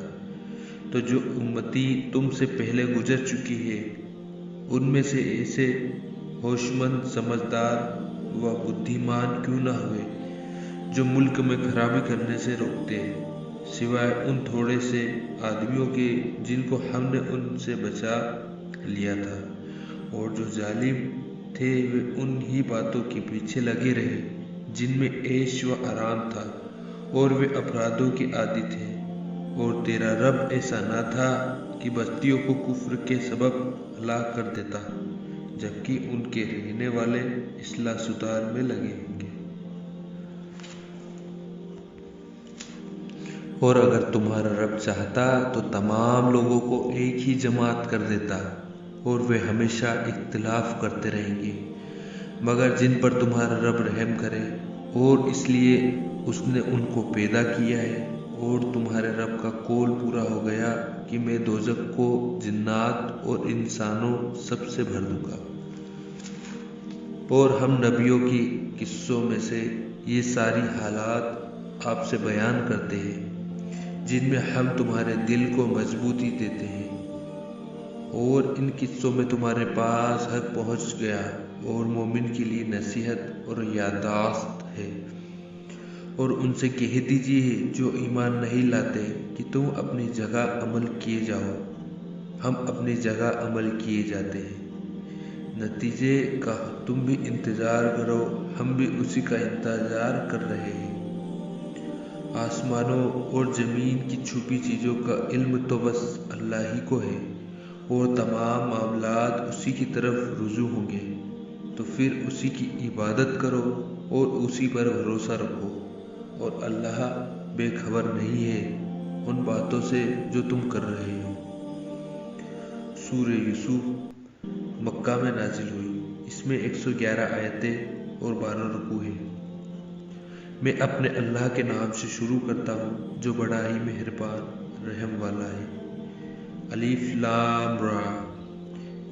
تو جو امتی تم سے پہلے گزر چکی ہے ان میں سے ایسے ہوشمند، سمجھدار و بدھیمان کیوں نہ ہوئے جو ملک میں خرابی کرنے سے روکتے، سوائے ان تھوڑے سے آدمیوں کے جن کو ہم نے ان سے بچا لیا تھا۔ اور جو ظالم تھے وہ ان ہی باتوں کے پیچھے لگے رہے جن میں عیش و آرام تھا، اور وہ اپرادوں کے عادی تھے۔ اور تیرا رب ایسا نہ تھا کہ بستیوں کو کفر کے سبب ہلاک کر دیتا جبکہ ان کے رہنے والے اصلاح سدھار میں لگے ہوں گے۔ اور اگر تمہارا رب چاہتا تو تمام لوگوں کو ایک ہی جماعت کر دیتا، اور وہ ہمیشہ اختلاف کرتے رہیں گے، مگر جن پر تمہارا رب رحم کرے، اور اس لیے اس نے ان کو پیدا کیا ہے۔ اور تمہارے رب کا قول پورا ہو گیا کہ میں دوزخ کو جنات اور انسانوں سب سے بھر دوں گا۔ اور ہم نبیوں کی قصوں میں سے یہ ساری حالات آپ سے بیان کرتے ہیں جن میں ہم تمہارے دل کو مضبوطی دیتے ہیں۔ اور ان قصوں میں تمہارے پاس حق پہنچ گیا اور مومن کے لیے نصیحت اور یادداشت ہے۔ اور ان سے کہہ دیجیے جو ایمان نہیں لاتے کہ تم اپنی جگہ عمل کیے جاؤ، ہم اپنی جگہ عمل کیے جاتے ہیں، نتیجے کا تم بھی انتظار کرو، ہم بھی اسی کا انتظار کر رہے ہیں۔ آسمانوں اور زمین کی چھپی چیزوں کا علم تو بس اللہ ہی کو ہے، اور تمام معاملات اسی کی طرف رجوع ہوں گے، تو پھر اسی کی عبادت کرو اور اسی پر بھروسہ رکھو، اور اللہ بے خبر نہیں ہے ان باتوں سے جو تم کر رہے ہو۔ سورہ یوسف مکہ میں نازل ہوئی، اس میں 111 آیتیں اور 12 رکوع ہیں۔ میں اپنے اللہ کے نام سے شروع کرتا ہوں جو بڑا ہی مہربان رحم والا ہے۔ الف لام را،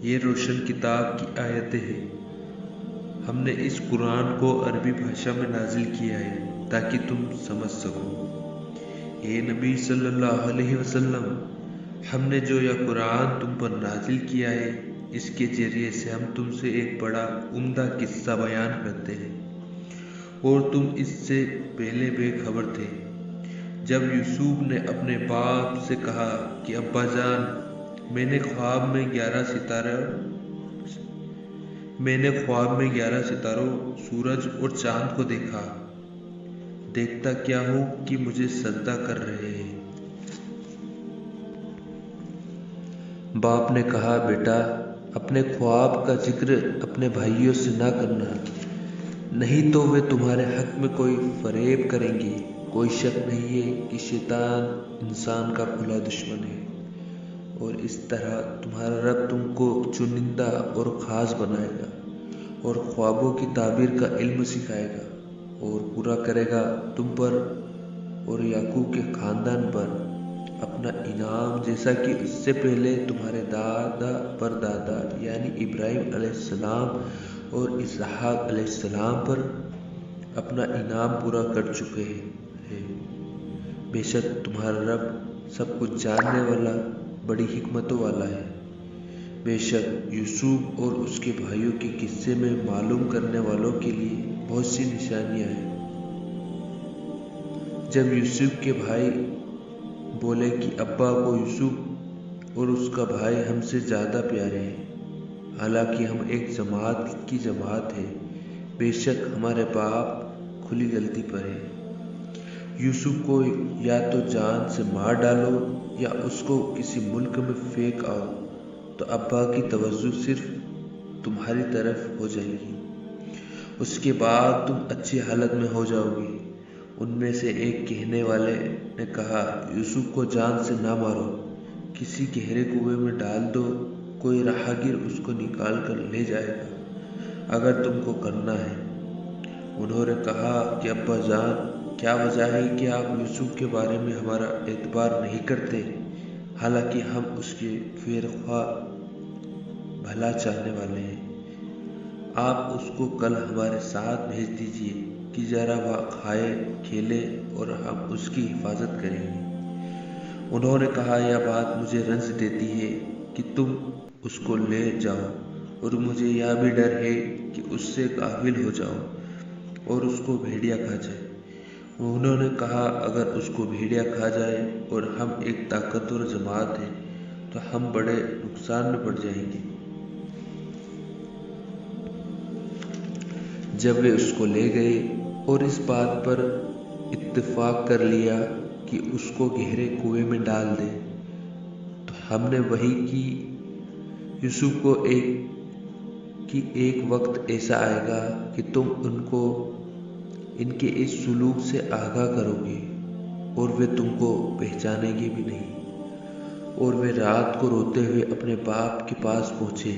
یہ روشن کتاب کی آیتیں ہیں۔ ہم نے اس قرآن کو عربی بھاشا میں نازل کیا ہے تاکہ تم سمجھ سکو۔ اے نبی صلی اللہ علیہ وسلم، ہم نے جو یہ قرآن تم پر نازل کیا ہے اس کے ذریعے سے ہم تم سے ایک بڑا عمدہ قصہ بیان کرتے ہیں، اور تم اس سے پہلے بے خبر تھے۔ جب یوسف نے اپنے باپ سے کہا کہ ابا جان، میں نے خواب میں 11 ستاروں، سورج اور چاند کو دیکھا، دیکھتا کیا ہوں کہ مجھے سجدہ کر رہے ہیں۔ باپ نے کہا بیٹا، اپنے خواب کا ذکر اپنے بھائیوں سے نہ کرنا، نہیں تو وہ تمہارے حق میں کوئی فریب کریں گے۔ کوئی شک نہیں ہے کہ شیطان انسان کا کھلا دشمن ہے، اور اس طرح تمہارا رب تم کو چنندہ اور خاص بنائے گا، اور خوابوں کی تعبیر کا علم سکھائے گا، اور پورا کرے گا تم پر اور یعقوب کے خاندان پر اپنا انعام، جیسا کہ اس سے پہلے تمہارے دادا پر دادا یعنی ابراہیم علیہ السلام اور اسحاق علیہ السلام پر اپنا انعام پورا کر چکے ہیں۔ بے شک تمہارا رب سب کچھ جاننے والا، بڑی حکمتوں والا ہے۔ بے شک یوسف اور اس کے بھائیوں کے قصے میں معلوم کرنے والوں کے لیے بہت سی نشانیاں ہیں۔ جب یوسف کے بھائی بولے کہ ابا کو یوسف اور اس کا بھائی ہم سے زیادہ پیارے ہیں، حالانکہ ہم ایک جماعت کی جماعت ہے، بے شک ہمارے باپ کھلی غلطی پر ہے۔ یوسف کو یا تو جان سے مار ڈالو یا اس کو کسی ملک میں پھینک آؤ تو ابا کی توجہ صرف تمہاری طرف ہو جائے گی، اس کے بعد تم اچھی حالت میں ہو جاؤ گے۔ ان میں سے ایک کہنے والے نے کہا، یوسف کو جان سے نہ مارو، کسی گہرے کنویں میں ڈال دو، کوئی راہگیر اس کو نکال کر لے جائے گا اگر تم کو کرنا ہے۔ انہوں نے کہا کہ ابا جان، کیا وجہ ہے کہ آپ یوسف کے بارے میں ہمارا اعتبار نہیں کرتے، حالانکہ ہم اس کے خیر خواہ بھلا چاہنے والے ہیں۔ آپ اس کو کل ہمارے ساتھ بھیج دیجیے کہ ذرا وہ کھائے کھیلے اور ہم اس کی حفاظت کریں گے۔ انہوں نے کہا، یہ بات مجھے رنج دیتی ہے کہ تم اس کو لے جاؤ، اور مجھے یہ بھی ڈر ہے کہ اس سے غافل ہو جاؤ اور اس کو بھیڑیا کھا جائے۔ انہوں نے کہا، اگر اس کو بھیڑیا کھا جائے اور ہم ایک طاقتور جماعت ہیں تو ہم بڑے نقصان میں پڑ جائیں گے۔ جب وہ اس کو لے گئے اور اس بات پر اتفاق کر لیا کہ اس کو گہرے کنویں میں ڈال دیں، تو ہم نے وحی کی یوسف کو کہ ایک وقت ایسا آئے گا کہ تم ان کے اس سلوک سے آگاہ کرو گے اور وہ تم کو پہچانیں گے بھی نہیں۔ اور وہ رات کو روتے ہوئے اپنے باپ کے پاس پہنچے،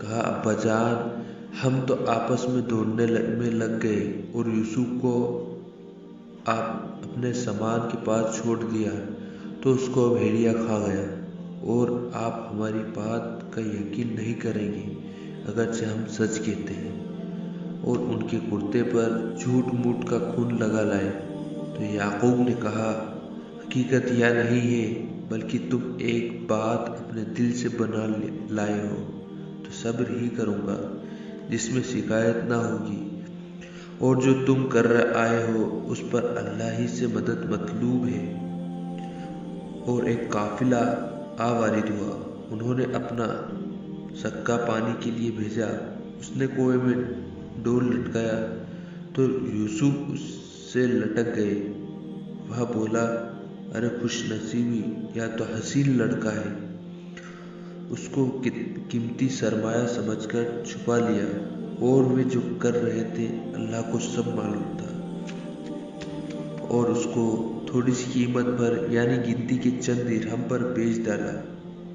کہا، ابا جان، ہم تو آپس میں دوڑنے میں لگ گئے اور یوسف کو آپ اپنے سامان کے پاس چھوڑ دیا تو اس کو بھیڑیا کھا گیا، اور آپ ہماری بات کا یقین نہیں کریں گے اگرچہ ہم سچ کہتے ہیں۔ اور ان کے کرتے پر جھوٹ موٹ کا خون لگا لائے۔ تو یعقوب نے کہا، حقیقت یہ نہیں ہے، بلکہ تم ایک بات اپنے دل سے بنا لائے ہو، تو صبر ہی کروں گا جس میں شکایت نہ ہوگی، اور جو تم کر آئے ہو اس پر اللہ ہی سے مدد مطلوب ہے۔ اور ایک قافلہ وارد ہوا، انہوں نے اپنا سکہ پانی کے لیے بھیجا، اس نے کنویں میں ڈول لٹکایا تو یوسف اس سے لٹک گئے۔ وہ بولا، ارے خوش نصیبی، یا تو حسین لڑکا ہے۔ اس کو قیمتی سرمایہ سمجھ کر چھپا لیا، اور وہ جو کر رہے تھے اللہ کو سب معلوم تھا، اور اس کو تھوڑی سی قیمت پر یعنی گنتی کے چند درہم پر بیچ ڈالا،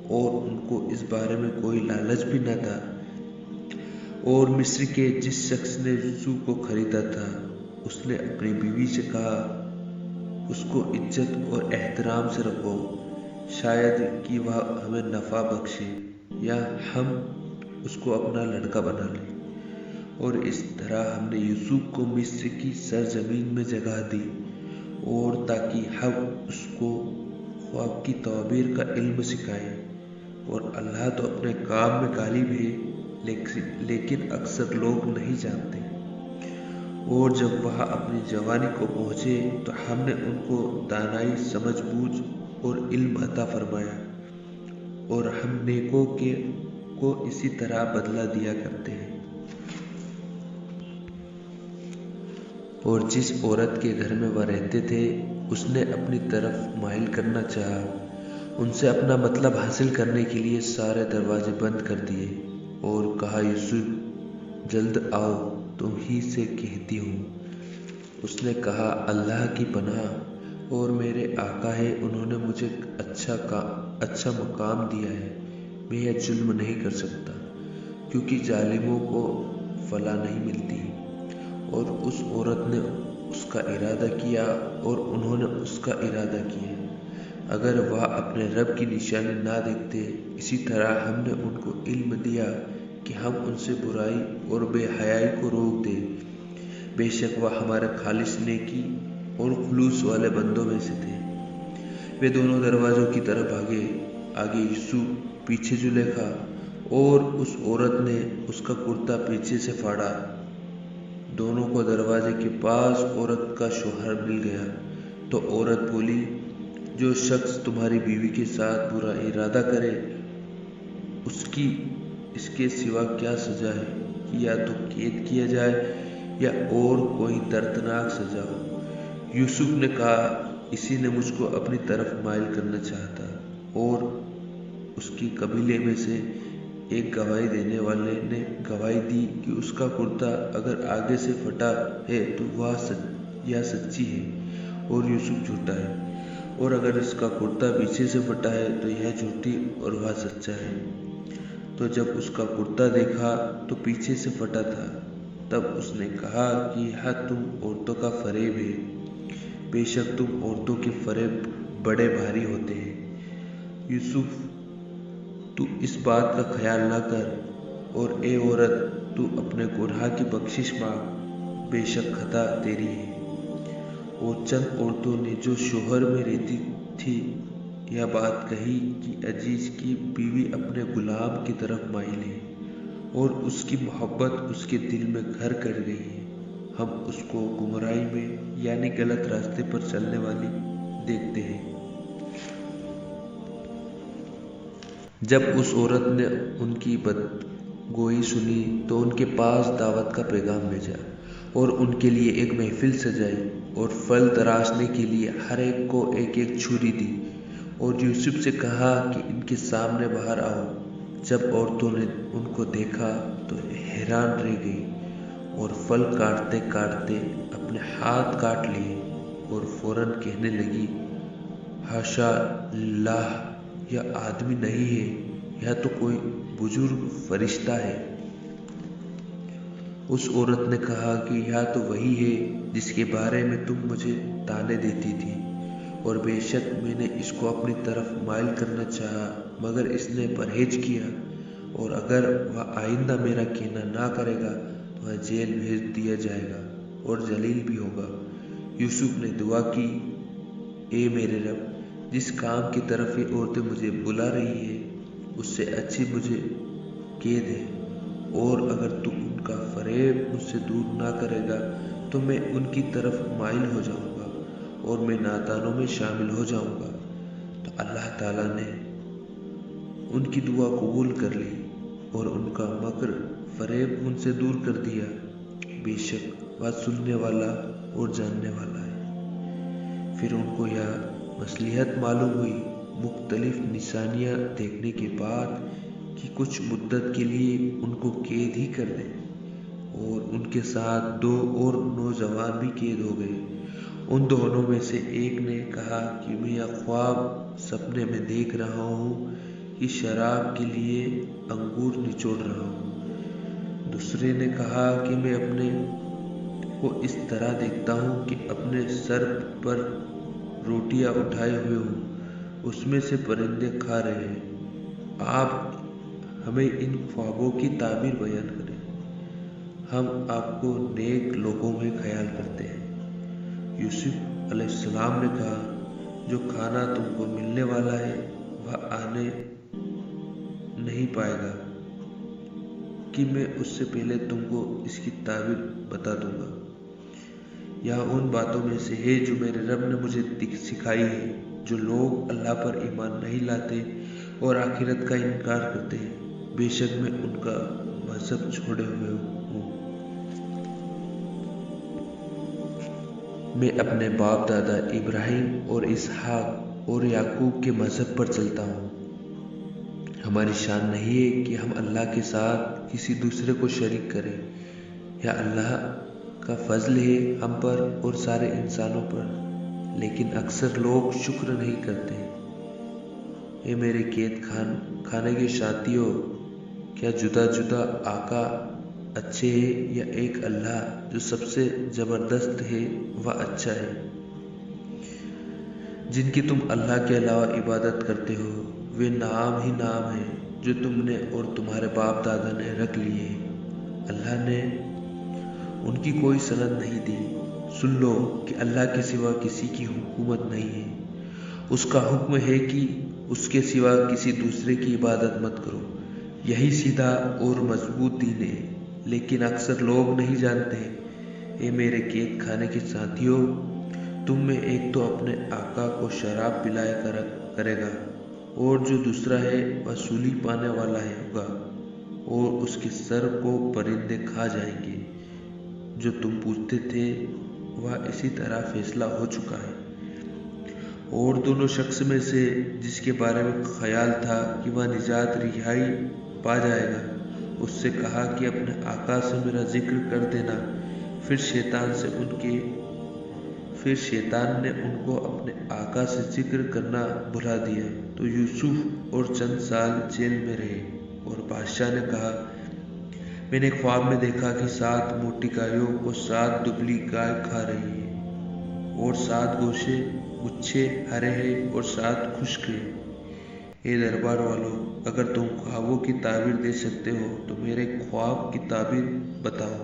اور ان کو اس بارے میں کوئی لالچ بھی نہ تھا۔ اور مصر کے جس شخص نے یوسف کو خریدا تھا، اس نے اپنی بیوی سے کہا، اس کو عزت اور احترام سے رکھو، شاید کہ وہ ہمیں نفع بخشے یا ہم اس کو اپنا لڑکا بنا لیں۔ اور اس طرح ہم نے یوسف کو مصر کی سرزمین میں جگہ دی، اور تاکہ ہم اس کو خواب کی تعبیر کا علم سکھائیں۔ اور اللہ تو اپنے کام میں غالب ہے، لیکن اکثر لوگ نہیں جانتے۔ اور جب وہ اپنی جوانی کو پہنچے تو ہم نے ان کو دانائی، سمجھ بوجھ اور علم عطا فرمایا، اور ہم نیکوں کو اسی طرح بدلہ دیا کرتے ہیں۔ اور جس عورت کے گھر میں وہ رہتے تھے، اس نے اپنی طرف مائل کرنا چاہا، ان سے اپنا مطلب حاصل کرنے کے لیے سارے دروازے بند کر دیے، اور کہا، یوسف جلد آؤ، تم ہی سے کہتی ہوں۔ اس نے کہا، اللہ کی پناہ اور میرے آقا ہے، انہوں نے مجھے اچھا مقام دیا ہے، میں یہ ظلم نہیں کر سکتا، کیونکہ ظالموں کو فلاح نہیں ملتی۔ اور اس عورت نے اس کا ارادہ کیا اور انہوں نے اس کا ارادہ کیا، اگر وہ اپنے رب کی نشانی نہ دیکھتے۔ اسی طرح ہم نے ان کو علم دیا کہ ہم ان سے برائی اور بے حیائی کو روک دیں، بے شک وہ ہمارے خالص نیکی اور خلوص والے بندوں میں سے تھے۔ وہ دونوں دروازوں کی طرف بھاگے، آگے یوسف، پیچھے زلیخا، اور اس عورت نے اس کا کرتا پیچھے سے پھاڑا۔ دونوں کو دروازے کے پاس عورت کا شوہر مل گیا۔ تو عورت بولی، جو شخص تمہاری بیوی کے ساتھ برا ارادہ کرے، اس کی اس کے سوا کیا سزا ہے کہ یا تو قید کیا جائے یا اور کوئی دردناک سزا ہو؟ یوسف نے کہا، اسی نے مجھ کو اپنی طرف مائل کرنا چاہا تھا۔ اور اس کی قبیلے میں سے ایک گواہی دینے والے نے گواہی دی کہ اس کا کرتا اگر آگے سے پھٹا ہے تو وہ سچی ہے اور یوسف جھوٹا ہے، اور اگر اس کا کرتا پیچھے سے پھٹا ہے تو یہ جھوٹی اور وہ سچا ہے۔ تو جب اس کا کرتا دیکھا تو پیچھے سے پھٹا تھا، تب اس نے کہا کہ یہ تم عورتوں کا فریب ہے، بے شک تم عورتوں کے فریب بڑے بھاری ہوتے ہیں۔ یوسف، تو اس بات کا خیال نہ کر، اور اے عورت تو اپنے گناہ کی بخشش مانگ، بے شک خطا تیری ہے۔ اور چند عورتوں نے جو شوہر میں رہتی تھی یہ بات کہی کہ عزیز کی بیوی اپنے غلام کی طرف مائل ہے اور اس کی محبت اس کے دل میں گھر کر گئی ہے، ہم اس کو گمراہی میں یعنی غلط راستے پر چلنے والی دیکھتے ہیں۔ جب اس عورت نے ان کی بدگوئی سنی تو ان کے پاس دعوت کا پیغام بھیجا اور ان کے لیے ایک محفل سجائی اور پھل تراشنے کے لیے ہر ایک کو ایک ایک چھری دی، اور یوسف سے کہا کہ ان کے سامنے باہر آؤ۔ جب عورتوں نے ان کو دیکھا تو حیران رہ گئی اور پھل کاٹتے کاٹتے اپنے ہاتھ کاٹ لیے اور فوراً کہنے لگی، حاشا للہ، یہ آدمی نہیں ہے، یہ تو کوئی بزرگ فرشتہ ہے۔ اس عورت نے کہا کہ یہ تو وہی ہے جس کے بارے میں تم مجھے طعنے دیتی تھی، اور بے شک میں نے اس کو اپنی طرف مائل کرنا چاہا مگر اس نے پرہیز کیا، اور اگر وہ آئندہ میرا کہنا نہ کرے گا تو وہ جیل بھیج دیا جائے گا اور ذلیل بھی ہوگا۔ یوسف نے دعا کی، اے میرے رب، جس کام کی طرف یہ عورتیں مجھے بلا رہی ہیں اس سے اچھی مجھے قید ہے، اور اگر تو ان کا فریب مجھ سے دور نہ کرے گا تو میں ان کی طرف مائل ہو جاؤں گا اور میں نادانوں میں شامل ہو جاؤں گا۔ تو اللہ تعالیٰ نے ان کی دعا قبول کر لی اور ان کا مکر فریب ان سے دور کر دیا، بے شک وہ سننے والا اور جاننے والا ہے۔ پھر ان کو یہ مصلحت معلوم ہوئی مختلف نشانیاں دیکھنے کے بعد کہ کچھ مدت کے لیے ان کو قید ہی کر دیں، اور ان کے ساتھ 2 اور نوجوان بھی قید ہو گئے۔ ان دونوں میں سے ایک نے کہا کہ میں یہ خواب سپنے میں دیکھ رہا ہوں کہ شراب کے لیے انگور نچوڑ رہا ہوں۔ دوسرے نے کہا کہ میں اپنے کو اس طرح دیکھتا ہوں کہ اپنے سر پر روٹیاں اٹھائے ہوئے ہوں، اس میں سے پرندے کھا رہے ہیں۔ آپ ہمیں ان خوابوں کی تعبیر بیان کریں، ہم آپ کو نیک لوگوں میں خیال کرتے ہیں۔ یوسف علیہ السلام نے کہا، جو کھانا تم کو ملنے والا ہے وہ آنے نہیں پائے گا کہ میں اس سے پہلے تم کو اس کی تعبیر بتا دوں گا۔ یہ ان باتوں میں سے ہے جو میرے رب نے مجھے سکھائی ہے۔ جو لوگ اللہ پر ایمان نہیں لاتے اور آخرت کا انکار کرتے ہیں، بے شک میں ان کا مذہب چھوڑے ہوئے ہوں۔ میں اپنے باپ دادا ابراہیم اور اسحاق اور یعقوب کے مذہب پر چلتا ہوں۔ ہماری شان نہیں ہے کہ ہم اللہ کے ساتھ کسی دوسرے کو شریک کریں۔ یا اللہ کا فضل ہے ہم پر اور سارے انسانوں پر، لیکن اکثر لوگ شکر نہیں کرتے۔ اے میرے قید خانے کے ساتھیوں، کیا جدا جدا آقا اچھے ہیں یا ایک اللہ جو سب سے زبردست ہے وہ اچھا ہے؟ جن کی تم اللہ کے علاوہ عبادت کرتے ہو وہ نام ہی نام ہیں جو تم نے اور تمہارے باپ دادا نے رکھ لیے ہیں، اللہ نے ان کی کوئی سند نہیں دی۔ سن لو کہ اللہ کے سوا کسی کی حکومت نہیں ہے، اس کا حکم ہے کہ اس کے سوا کسی دوسرے کی عبادت مت کرو، یہی سیدھا اور مضبوط دین ہے، لیکن اکثر لوگ نہیں جانتے۔ اے میرے قید خانے کے ساتھیوں، تم میں ایک تو اپنے آقا کو شراب پلایا کرے گا، اور جو دوسرا ہے وہ سولی پانے والا ہوگا، اور اس کے سر کو پرندے کھا جائیں گے۔ جو تم پوچھتے تھے وہ اسی طرح فیصلہ ہو چکا ہے۔ اور دونوں شخص میں سے جس کے بارے میں خیال تھا کہ وہ نجات رہائی پا جائے گا، اس سے کہا کہ اپنے آقا سے میرا ذکر کر دینا۔ پھر شیطان نے ان کو اپنے آقا سے ذکر کرنا بھلا دیا تو یوسف اور چند سال جیل میں رہے۔ اور بادشاہ نے کہا، میں نے خواب میں دیکھا کہ 7 موٹی گایوں کو 7 دبلی گائے کھا رہی ہے، اور 7 گچھے ہرے ہیں اور 7 خشک ہیں۔ اے دربار والوں، اگر تم خوابوں کی تعبیر دے سکتے ہو تو میرے خواب کی تعبیر بتاؤ۔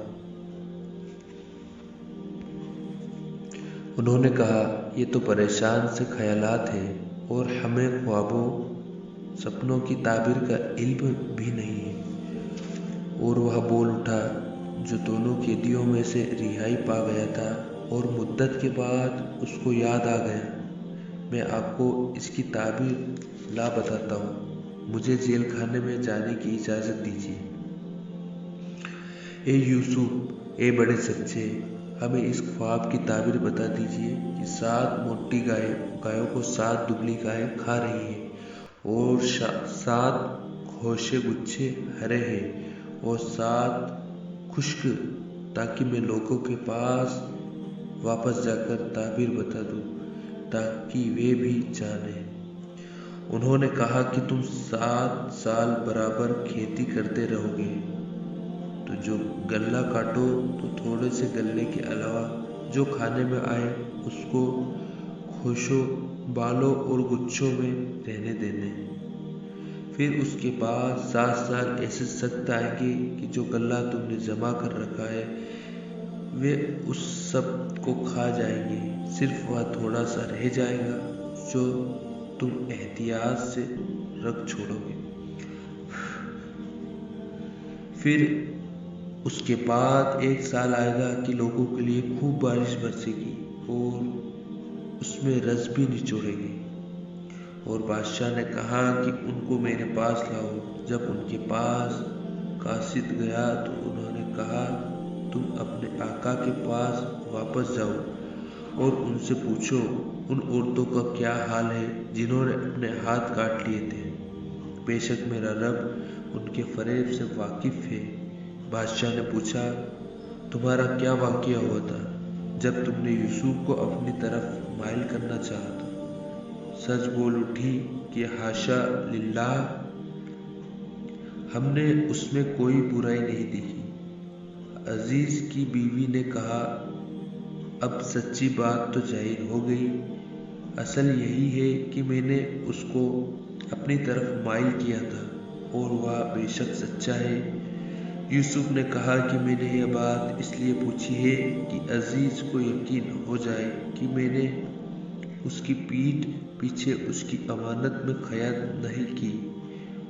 انہوں نے کہا، یہ تو پریشان سے خیالات ہیں اور ہمیں خوابوں سپنوں کی تعبیر کا علم بھی نہیں ہے۔ اور وہ بول اٹھا جو دونوں قیدیوں میں سے رہائی پا گیا تھا اور مدت کے بعد اس کو یاد آ گیا، میں آپ کو اس کی تعبیر لا بتاتا ہوں، مجھے جیل خانے میں جانے کی اجازت دیجیے۔ اے یوسف، اے بڑے سچے، ہمیں اس خواب کی تعبیر بتا دیجیے کہ 7 موٹی گایوں کو 7 دبلی گائیں کھا رہی ہیں، اور 7 خوشے گچھے ہرے ہیں اور 7 خشک، تاکہ میں لوگوں کے پاس واپس جا کر تعبیر بتا دوں تاکہ وہ بھی جانیں۔ انہوں نے کہا کہ تم 7 سال برابر کھیتی کرتے رہو گے، تو جو غلہ کاٹو تو تھوڑے سے غلے کے علاوہ جو کھانے میں آئے اس کو خوشوں، بالوں اور گچھوں میں رہنے دینا۔ پھر اس کے بعد 7 سال ایسے سخت آئیں گے کہ جو غلہ تم نے جمع کر رکھا ہے وہ اس سب کو کھا جائیں گے، صرف وہ تھوڑا سا رہ جائے گا جو تم احتیاط سے رکھ چھوڑو گے۔ پھر اس کے بعد 1 سال آئے گا کہ لوگوں کے لیے خوب بارش برسے گی اور اس میں رس بھی نچوڑے گی۔ اور بادشاہ نے کہا کہ ان کو میرے پاس لاؤ۔ جب ان کے پاس قاصد گیا تو انہوں نے کہا، تم اپنے آقا کے پاس واپس جاؤ اور ان سے پوچھو ان عورتوں کا کیا حال ہے جنہوں نے اپنے ہاتھ کاٹ لیے تھے، بے شک میرا رب ان کے فریب سے واقف ہے۔ بادشاہ نے پوچھا، تمہارا کیا واقعہ ہوا تھا جب تم نے یوسف کو اپنی طرف مائل کرنا چاہا تھا؟ سچ بول اٹھی کہ حاشا للہ، ہم نے اس میں کوئی برائی نہیں دیکھی۔ عزیز کی بیوی نے کہا، اب سچی بات تو ظاہر ہو گئی، اصل یہی ہے کہ میں نے اس کو اپنی طرف مائل کیا تھا اور وہ بے شک سچا ہے۔ یوسف نے کہا کہ میں نے یہ بات اس لیے پوچھی ہے کہ عزیز کو یقین ہو جائے کہ میں نے اس کی پیٹھ پیچھے اس کی امانت میں خیانت نہیں کی،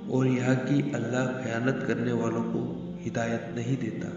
اور یہ کہ اللہ خیانت کرنے والوں کو ہدایت نہیں دیتا۔